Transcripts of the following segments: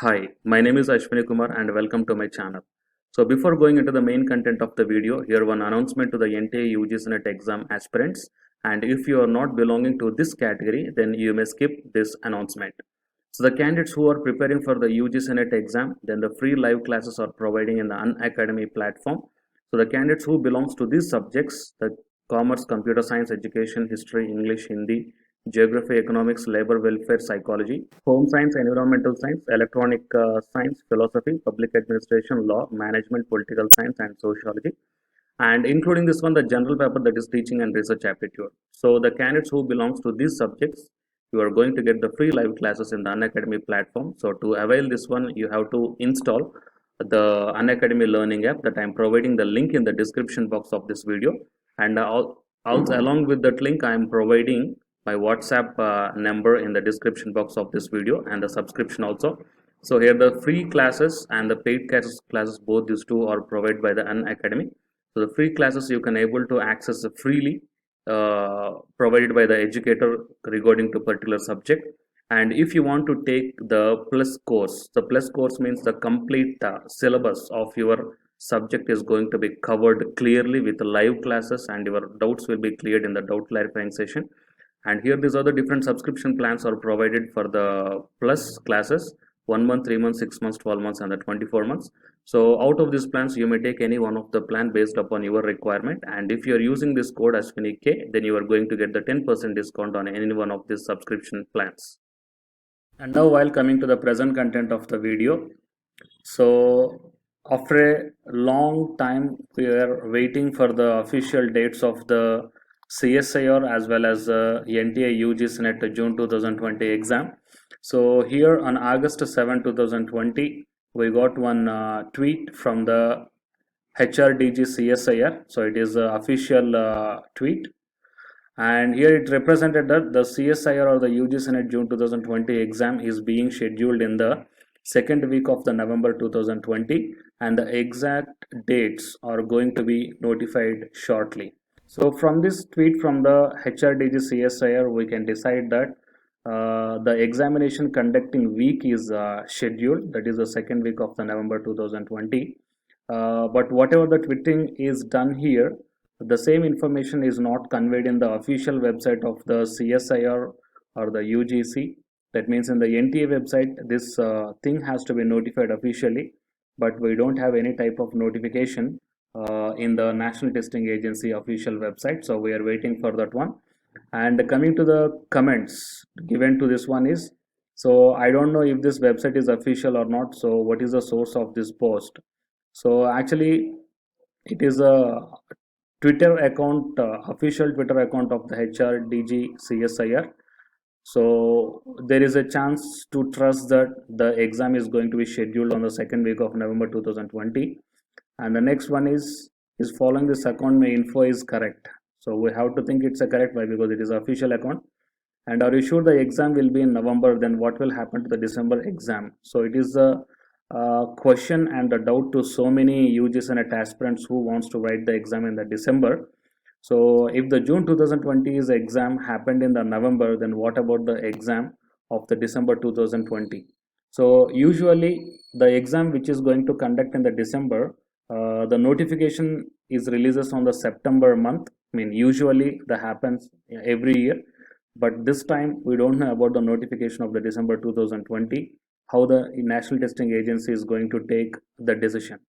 Hi, my name is Ashwini Kumar and welcome to my channel. So before going into the main content of the video, here one announcement to the NTA UGC NET exam aspirants, and if you are not belonging to this category, then you may skip this announcement. So the candidates who are preparing for the UGC NET exam, then the free live classes are providing in the Unacademy platform. So the candidates who belongs to these subjects, the commerce, computer science, education, history, English, Hindi, geography, economics, labor, welfare, psychology, home science, environmental science, electronic science, philosophy, public administration, law, management, political science, and sociology. And including this one, the general paper that is teaching and research aptitude. So the candidates who belongs to these subjects, you are going to get the free live classes in the Unacademy platform. So to avail this one, you have to install the Unacademy learning app that I am providing the link in the description box of this video. And also along with that link, I am providing my WhatsApp number in the description box of this video and the subscription also. So here the free classes and the paid classes, both these two are provided by the Unacademy. So the free classes you can able to access freely, provided by the educator regarding to particular subject. And if you want to take the plus course, the plus course means the complete syllabus of your subject is going to be covered clearly with live classes, and your doubts will be cleared in the doubt clarifying session. And here these are the different subscription plans are provided for the plus classes: 1 month, 3 months, 6 months, 12 months, and the 24 months. So out of these plans, you may take any one of the plan based upon your requirement. And if you are using this code Ashwini K, then you are going to get the 10% discount on any one of these subscription plans. And now while coming to the present content of the video, so after a long time we are waiting for the official dates of the CSIR as well as NTA UGC NET June 2020 exam. So here on August 7, 2020, we got one tweet from the HRDG CSIR. So it is an official tweet, and here it represented that the CSIR or the UGC NET June 2020 exam is being scheduled in the second week of the November 2020, and the exact dates are going to be notified shortly. So from this tweet from the HRDG CSIR, we can decide that the examination conducting week is scheduled, that is the second week of the November 2020. But whatever the tweeting is done here, the same information is not conveyed in the official website of the CSIR or the UGC. That means in the NTA website, this thing has to be notified officially, but we don't have any type of notification in the National Testing Agency official website. So we are waiting for that one. And coming to the comments given to this one is, so I don't know if this website is official or not. So what is the source of this post? So actually, it is a Twitter account, official Twitter account of the HRDG CSIR. So there is a chance to trust that the exam is going to be scheduled on the second week of November 2020. And the next one is following this account, my info is correct. So we have to think it's a correct. Why? Because it is official account. And are you sure the exam will be in November? Then what will happen to the December exam? So it is a question and a doubt to so many UGC NET aspirants who wants to write the exam in the December. So if the June 2020's exam happened in the November, then what about the exam of the December 2020? So usually the exam which is going to conduct in the December, the notification is releases on the September month. I mean, usually that happens every year, but this time we don't know about the notification of the December 2020, how the National Testing Agency is going to take the decision.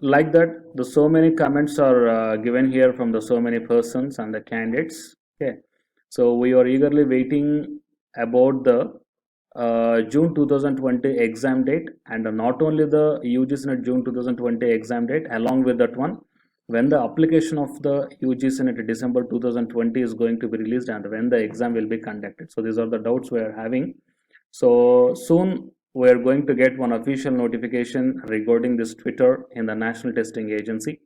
Like that, the so many comments are given here from the so many persons and the candidates. Okay, so we are eagerly waiting about the June 2020 exam date, and not only the UGC NET June 2020 exam date, along with that one, when the application of the UGC NET December 2020 is going to be released and when the exam will be conducted. So these are the doubts we are having. So soon we are going to get one official notification regarding this Twitter in the National Testing Agency.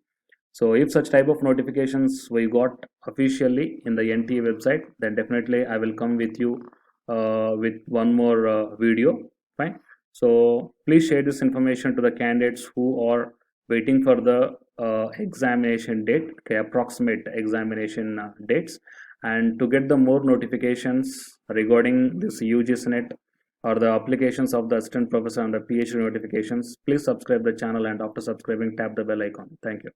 So if such type of notifications we got officially in the NTA website, then definitely I will come with you with one more video. Fine. So please share this information to the candidates who are waiting for the examination date, okay, approximate examination dates, and to get the more notifications regarding this UGC NET or the applications of the assistant professor and the PhD notifications, please subscribe the channel, and after subscribing, tap the bell icon. Thank you.